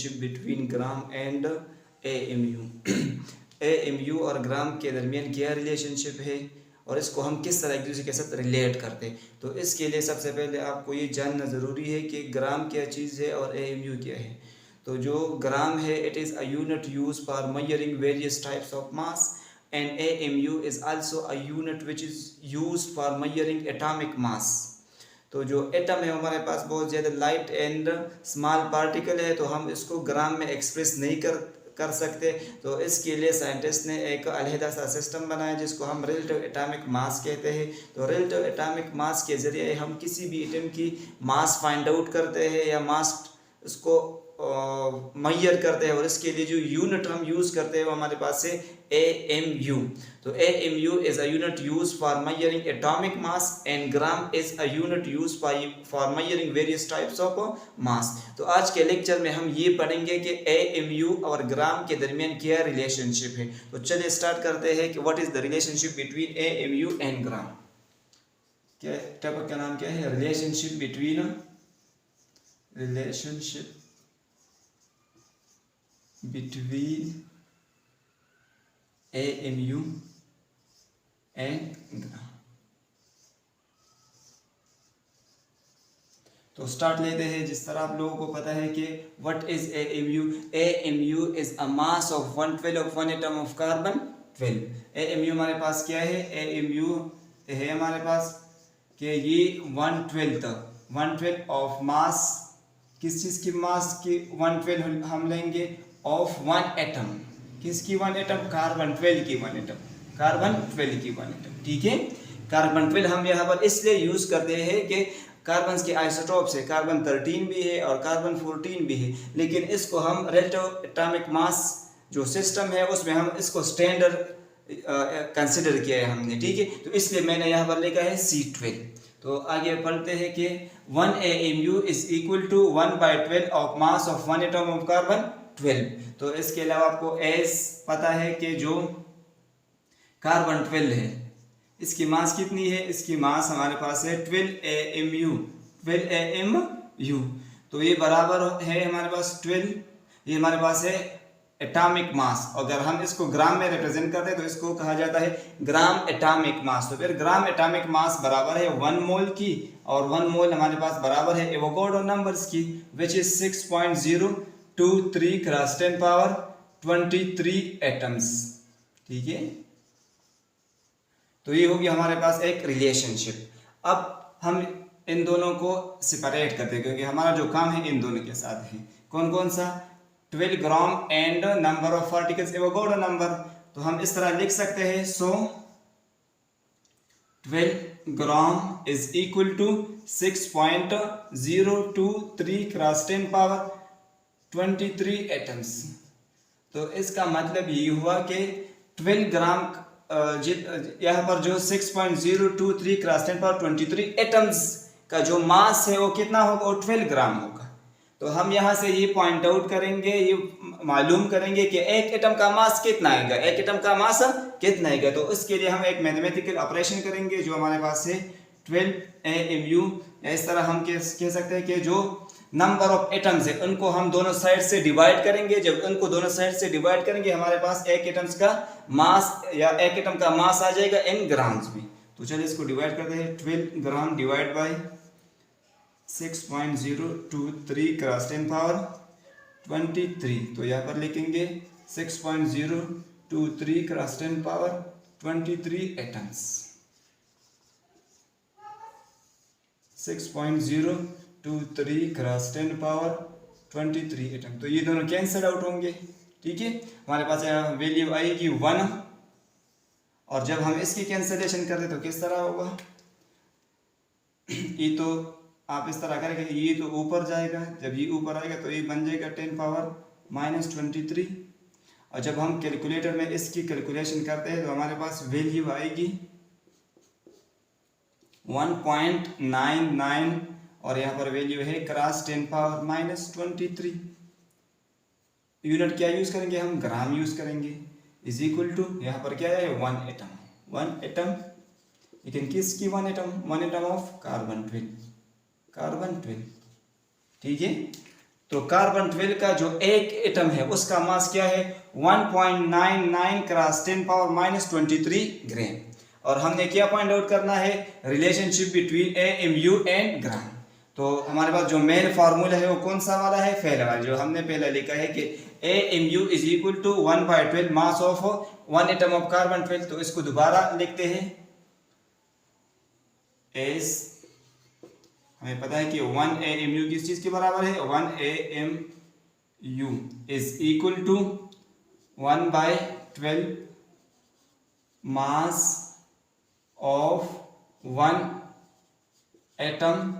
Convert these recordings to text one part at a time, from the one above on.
Relationship between gram and AMU। AMU और ग्राम के दरमियान क्या रिलेशनशिप है और इसको हम किस तरह एक दूसरे के साथ रिलेट करते हैं। तो इसके लिए सबसे पहले आपको ये जानना ज़रूरी है कि ग्राम क्या चीज़ है और AMU क्या है। तो जो ग्राम है, it is a unit use for measuring various types of mass, and AMU is also a unit which is use for measuring atomic mass. तो जो एटम है हमारे पास बहुत ज़्यादा लाइट एंड स्मॉल पार्टिकल है, तो हम इसको ग्राम में एक्सप्रेस नहीं कर सकते। तो इसके लिए साइंटिस्ट ने एक अलहदा सा सिस्टम बनाया जिसको हम रिलेटिव एटॉमिक मास कहते हैं। तो रिलेटिव एटॉमिक मास के ज़रिए हम किसी भी एटम की मास फाइंड आउट करते हैं या मास इसको मैयर करते हैं, और इसके लिए जो यूनिट हम यूज़ करते हैं वो हमारे पास है AMU। तो AMU is a unit use for measuring atomic mass and gram is a unit use for measuring various types of mass. तो आज के लेक्चर में हम ये पढ़ेंगे कि AMU और ग्राम के दरमियान क्या रिलेशनशिप है। तो चलिए स्टार्ट करते हैं कि what is the relationship between AMU and gram. क्या टॉपिक का नाम क्या है? Relationship between AMU and gram. तो स्टार्ट लेते हैं। जिस तरह आप लोगों को पता है कि what is AMU। AMU is a mass of 112 of 1 atom of carbon 12। AMU हमारे पास क्या है? AMU है हमारे पास कि ये 112 तक 112 ऑफ मास, किस चीज़ की मास की 112 हम लेंगे ऑफ 1 एटम। किसकी 1 एटम? कार्बन 12 की 1 एटम, कार्बन 12 की 1 एटम। ठीक है, कार्बन 12 हम यहाँ पर इसलिए यूज करते हैं कि कार्बन के आइसोटोप्स है, कार्बन 13 भी है और कार्बन 14 भी है, लेकिन इसको हम रिलेटिव एटॉमिक मास जो सिस्टम है उसमें हम इसको स्टैंडर्ड कंसिडर किया है हमने। ठीक है, तो इसलिए मैंने यहाँ पर लिखा है C12। तो आगे पढ़ते हैं कि 1 AMU is equal to 1/12 of mass of 1 atom of carbon 12। तो इसके अलावा आपको एस पता है कि जो कार्बन 12 है इसकी मास कितनी है? इसकी मास हमारे पास है 12 AMU। तो ये बराबर है हमारे पास 12, ये हमारे पास है एटॉमिक मास। अगर हम इसको ग्राम में रिप्रेजेंट करते हैं तो इसको कहा जाता है ग्राम एटॉमिक मास। तो फिर ग्राम एटॉमिक मास बराबर है 1 मोल की, और 1 मोल हमारे पास बराबर है एवोगाड्रो नंबर्स की, विच इज 6.023 × 10⁻23 एटम्स। ठीक है, तो ये होगी हमारे पास एक रिलेशनशिप। अब हम इन दोनों को सेपरेट करते हैं क्योंकि हमारा जो काम है इन दोनों के साथ है। कौन कौन सा? 12 gram and number of particles Avogadro number. तो हम इस तरह लिख सकते हैं, so 12 gram is equal to 6.023 × 10⁻23 atoms. तो इसका मतलब ये हुआ कि 12 ग्राम यहाँ पर जो 6.023 × 10⁻23 एटम्स का जो मास है वो कितना होगा? वो 12 ग्राम होगा। तो हम यहाँ से ये पॉइंट आउट करेंगे, ये मालूम करेंगे कि एक एटम का मास कितना आएगा, एक एटम का मास कितना आएगा। तो इसके लिए हम एक मैथमेटिकल ऑपरेशन करेंगे जो हमारे पास है 12 AMU। इस तरह हम कह सकते हैं कि जो नंबर ऑफ एटम्स है उनको हम दोनों साइड से डिवाइड करेंगे। जब उनको दोनों साइड से डिवाइड करेंगे हमारे पास एक एटम्स का मास या एक एटम का मास आ जाएगा इन ग्राम्स में। तो चलिए इसको डिवाइड करते हैं। 12 ग्राम डिवाइड बाई 6.023 × 10⁻23। तो यहाँ पर लिखेंगे 6.023 × 10⁻23 एटम्स। 6.023 × 10⁻23 एटम। तो ये दोनों कैंसल आउट होंगे। ठीक है, हमारे पास वैल्यू आएगी 1, और जब हम इसकी कैंसलेशन करते तो किस तरह होगा? ये तो आप इस तरह करेंगे, ये तो ऊपर जाएगा, जब ये ऊपर आएगा तो ये बन जाएगा 10⁻⁻23। और जब हम कैलकुलेटर में इसकी कैलकुलेशन करते हैं तो हमारे पास वैल्यू आएगी 1.99, और यहाँ पर वैल्यू है क्रॉस 10⁻⁻23। यूनिट क्या यूज करेंगे? हम ग्राम यूज करेंगे। इज इक्वल टू यहाँ पर क्या है? 1 एटम। 1 एटम, लेकिन किसकी 1 atom? 1 atom of carbon 12, carbon 12। ठीक है, तो कार्बन 12 का जो एक एटम है उसका मास क्या है 1.99 क्रॉस 10 पावर माइनस 23 ग्राम। और हमने क्या पॉइंट आउट करना है, relationship between AMU and gram. तो हमारे पास जो मेन फार्मूला है वो कौन सा वाला है, पहला वाला जो हमने पहले लिखा है कि AMU is equal to 1/12 mass of one atom of carbon 12। तो इसको दोबारा लिखते हैं एस, हमें पता है कि 1 AMU किस चीज के बराबर है, 1 AMU is equal to 1/12 mass of one atom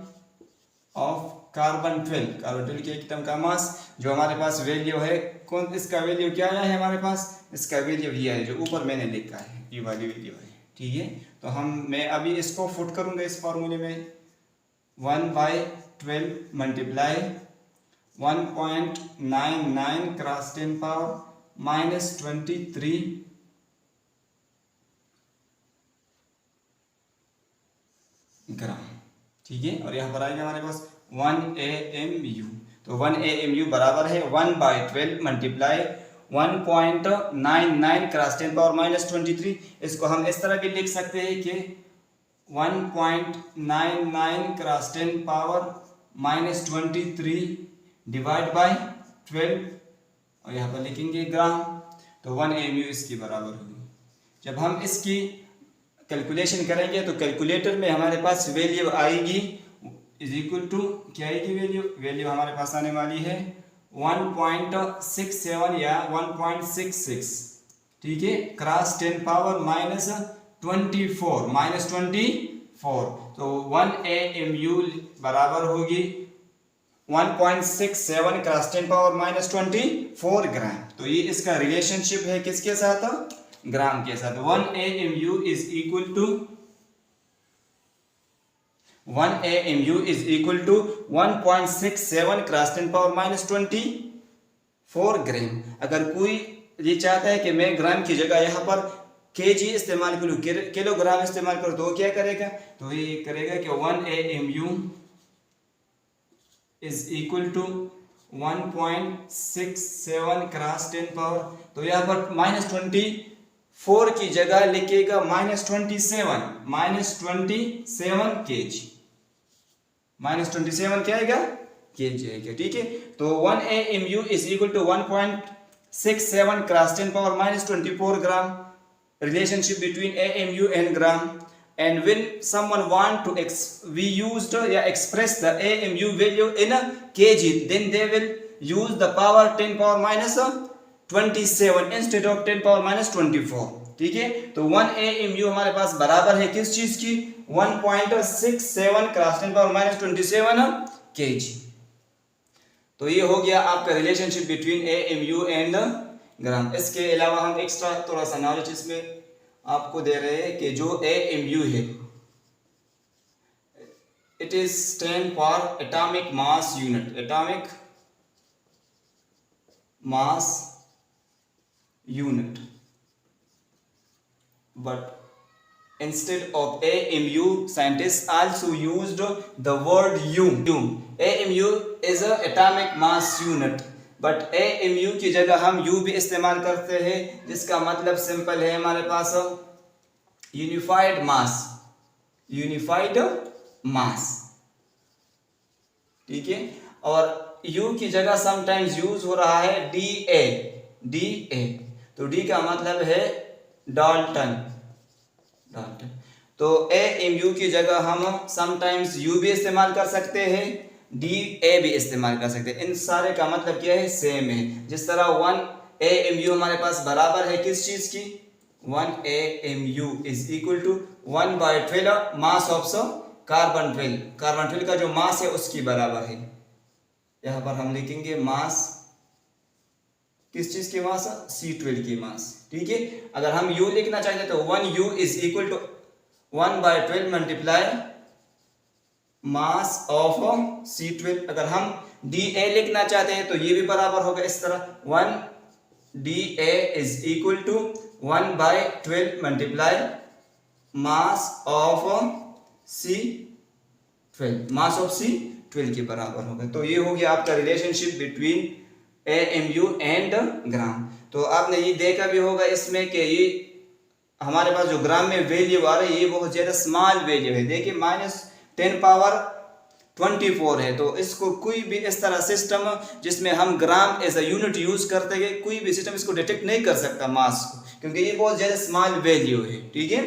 of carbon 12। Carbon 12 के एटम का मास जो हमारे पास वैल्यू है, कौन इसका वैल्यू क्या आया है हमारे पास, इसका वैल्यू ये है जो ऊपर मैंने लिखा है, ये वाली वैल्यू है। ठीक है, तो मैं अभी इसको फुट करूंगा इस फॉर्मूले में, 1/12 मल्टीप्लाई 1.99 क्रॉस 10 पावर माइनस 23 ग्राम। ठीक है, और यहाँ पर आएगा हमारे पास 1 AMU। तो 1 AMU बराबर है 1/12 मल्टीप्लाई 1.99 क्रॉस 10 पावर माइनस 23। इसको हम इस तरह भी लिख सकते हैं कि 1.99 cross 10 power minus 23 divide by 12, और यहाँ पर लिखेंगे ग्राम। तो 1 AMU इसकी बराबर होगी। जब हम इसकी कैलकुलेशन करेंगे तो कैलकुलेटर में हमारे पास वैल्यू आएगी इज इक्वल टू, क्या आएगी वैल्यू हमारे पास आने वाली है 1.67 या 1.66। ठीक है, क्रॉस 10 पावर माइनस 24। तो 1 AMU बराबर होगी 1.67 क्रॉस 10 पावर माइनस 24 ग्राम। तो ये इसका रिलेशनशिप है किसके साथ, ग्राम के साथ। 1 AMU is equal to 1.67 cross 10 power minus 24 gram. अगर कोई ये चाहता है कि मैं ग्राम की जगह यहाँ पर kg इस्तेमाल करूँ, किलोग्राम इस्तेमाल करूँ, तो क्या करेगा, तो ये करेगा कि 1 AMU is equal to 1.67 cross 10 power, तो यहाँ पर माइनस 24 की जगह लिखेगा माइनस 27 kg, माइनस 27 क्या आएगा, kg आएगा। ठीक है, तो 1 AMU is equal to 1.67 cross 10 power minus 24 gram, relationship between AMU and gram. And when someone want to express the AMU value in a kg, then they will use the power 10 power minus 27 instead of 10 power minus 24। ठीक है, तो 1 AMU हमारे पास बराबर है किस चीज की, 1.67 cross 10 power minus 27 kg। तो ये हो गया आपका रिलेशनशिप बिटवीन AMU एंड ग्राम। इसके अलावा हम एक्स्ट्रा थोड़ा सा नॉलेज इसमें आपको दे रहे हैं कि जो AMU है, it is stand for atomic mass unit, atomic mass unit. But instead of AMU, scientists also used the word U. AMU is a atomic mass unit, but AMU की जगह हम U भी इस्तेमाल करते हैं, जिसका मतलब सिंपल है हमारे पास यूनिफाइड मास। ठीक है, और U की जगह समटाइम्स यूज हो रहा है DA। तो D का मतलब है डाल्टन। तो AMU की जगह हम समटाइम्स U भी इस्तेमाल कर सकते हैं, DA भी इस्तेमाल कर सकते हैं। इन सारे का मतलब क्या है, सेम है। जिस तरह 1 AMU हमारे पास बराबर है किस चीज की, 1 AMU is equal to 1/12 mass of carbon 12। Carbon 12 का जो मास है उसकी बराबर है। यहाँ पर हम लिखेंगे मास, किस चीज की मास, C12 की मास। ठीक है, अगर हम U लिखना चाहते तो 1U is equal to 1/12 multiply mass of C12। अगर हम DA लिखना चाहते हैं तो ये भी बराबर होगा इस तरह, 1 DA is equal to 1/12 multiply mass of C12, 12 के बराबर होगा। तो ये हो गया आपका relationship between AMU and gram. तो आपने ये देखा भी होगा इसमें कि ये हमारे पास जो ग्राम में वैल्यू आ रही है ये बहुत ज़्यादा स्मॉल वैल्यू है। देखिए -10⁻24 है। तो इसको कोई भी इस तरह सिस्टम जिसमें हम ग्राम एज अ यूनिट यूज़ करते हैं, कोई भी सिस्टम इसको डिटेक्ट नहीं कर सकता मास को, क्योंकि ये बहुत ज़्यादा स्मॉल वैल्यू है। ठीक है,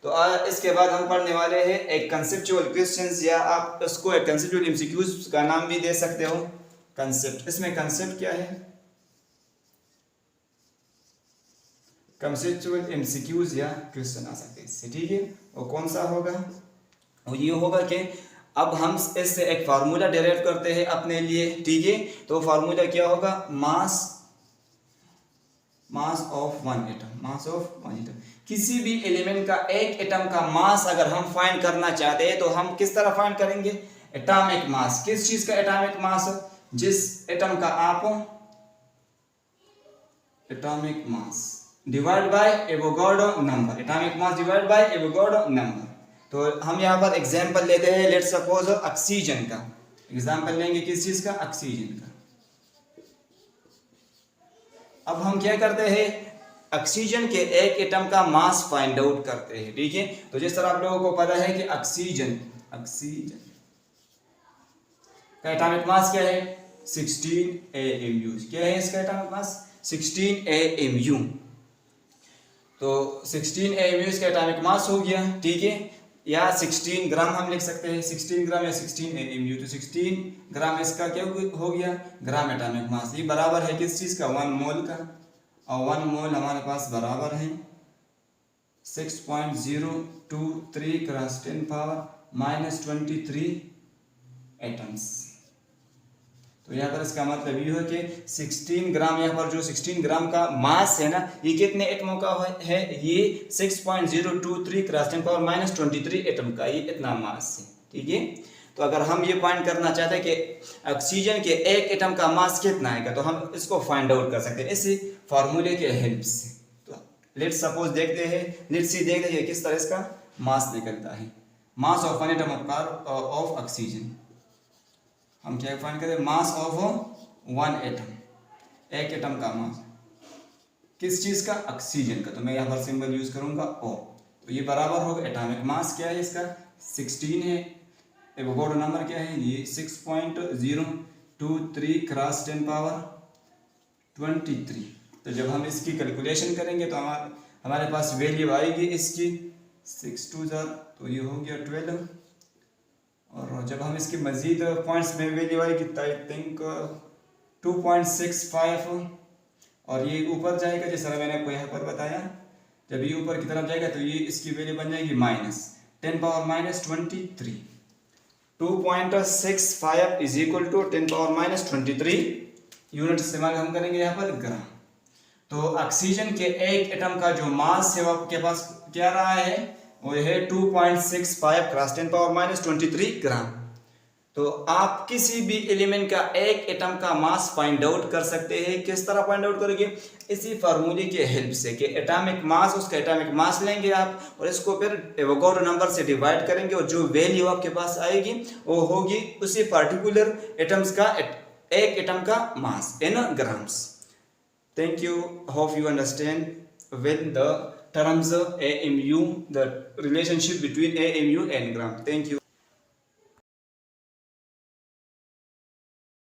तो इसके बाद हम पढ़ने वाले हैं एक कंसेप्चुअल क्वेश्चंस, या आप इसको एक कंसेप्चुअल एमसीक्यूज का नाम भी दे सकते हो। कंसेप्ट, इसमें कंसेप्ट क्या है? कंसेप्चुअल एमसीक्यूज या क्वेश्चन आ सकते हैं इससे। ठीक है, वो कौन सा होगा? वो ये होगा कि अब हम इससे एक फार्मूला डेराइव करते हैं अपने लिए। ठीक है, तो फार्मूला क्या होगा? मास of one atom, mass of one atom. किसी भी एलिमेंट का एक एटम का मास अगर हम फाइंड करना चाहते हैं तो हम किस तरह फाइंड करेंगे? Atomic mass. किस चीज का एटॉमिक मास? जिस एटम का आप atomic mass divide by Avogadro number, atomic mass divide by Avogadro number. तो हम यहाँ पर एग्जांपल लेते हैं, लेट्स सपोज ऑक्सीजन का एग्जांपल लेंगे। किस चीज का? ऑक्सीजन का। अब हम क्या करते हैं? ऑक्सीजन के एक एटम का मास फाइंड आउट करते हैं। ठीक है, तो जिस तरह आप लोगों को पता है कि ऑक्सीजन का एटॉमिक मास क्या है? 16 AMU। क्या है इसका एटॉमिक मास? 16 AMU। तो 16 AMU इसका एटॉमिक मास हो गया। ठीक है, या 16 ग्राम हम लिख सकते हैं, 16 ग्राम या 16 AMU। तो 16 ग्राम इसका क्या हो गया? Gram atomic mass. ये बराबर है किस चीज का? 1 मोल का। और 1 मोल हमारे पास बराबर है 6.023 × 10⁻⁻23 एटम्स। तो यहाँ पर इसका मतलब ये है कि 16 ग्राम, यहाँ पर जो 16 ग्राम का मास है ना, ये कितने एटमों का है? ये 6.023 × 10⁻⁻23 एटम का, ये इतना मास है। ठीक है, तो अगर हम ये फाइंड करना चाहते हैं कि ऑक्सीजन के एक एटम का मास कितना है, तो हम इसको फाइंड आउट कर सकते हैं इसी फार्मूले के हेल्प से। तो लेट्स सपोज देखते हैं किस तरह इसका मास निकलता है। मास of one atom of oxygen. हम क्या फाइंड करें? मास ऑफ वन एटम, एक एटम का मास किस चीज का? ऑक्सीजन का। तो मैं यहाँ पर सिंबल यूज करूंगा O। तो ये बराबर होगा, एटॉमिक मास क्या है इसका? 16 है। एवोगाड्रो नंबर क्या है? ये 6.023 × 10⁻23। तो जब हम इसकी कैलकुलेशन करेंगे तो हमारे पास वैल्यू आएगी इसकी 6 2 तो ये हो गया 12। और जब हम इसकी मजीद पॉइंट्स में वैल्यू आएगी तो आई थिंक 2.65, और ये ऊपर जाएगा जिस तरह मैंने आपको यहाँ पर बताया। जब ये ऊपर की तरफ जाएगा तो ये इसकी वैल्यू बन जाएगी -10⁻⁻23। 2.65 इज इक्वल टू 10⁻⁻23 यूनिट इस्तेमाल हम करेंगे यहाँ पर ग्राम। तो ऑक्सीजन के एक एटम का जो मास है वो आपके पास क्या रहा है? वो है 2.65 × 10⁻⁻23 ग्राम। तो आप किसी भी एलिमेंट का एक एटम का मास फाइंड आउट कर सकते हैं। किस तरह फाइंड आउट करेंगे? इसी फार्मूले के हेल्प से कि एटॉमिक मास, उसका एटॉमिक मास लेंगे आप और इसको फिर एवोगाड्रो नंबर से डिवाइड करेंगे, और जो वैल्यू आपके पास आएगी वो होगी उसी पार्टिकुलर एटम्स का एक एटम का mass in grams. Thank you. Hope you understand with the terms AMU, the relationship between AMU and gram. Thank you.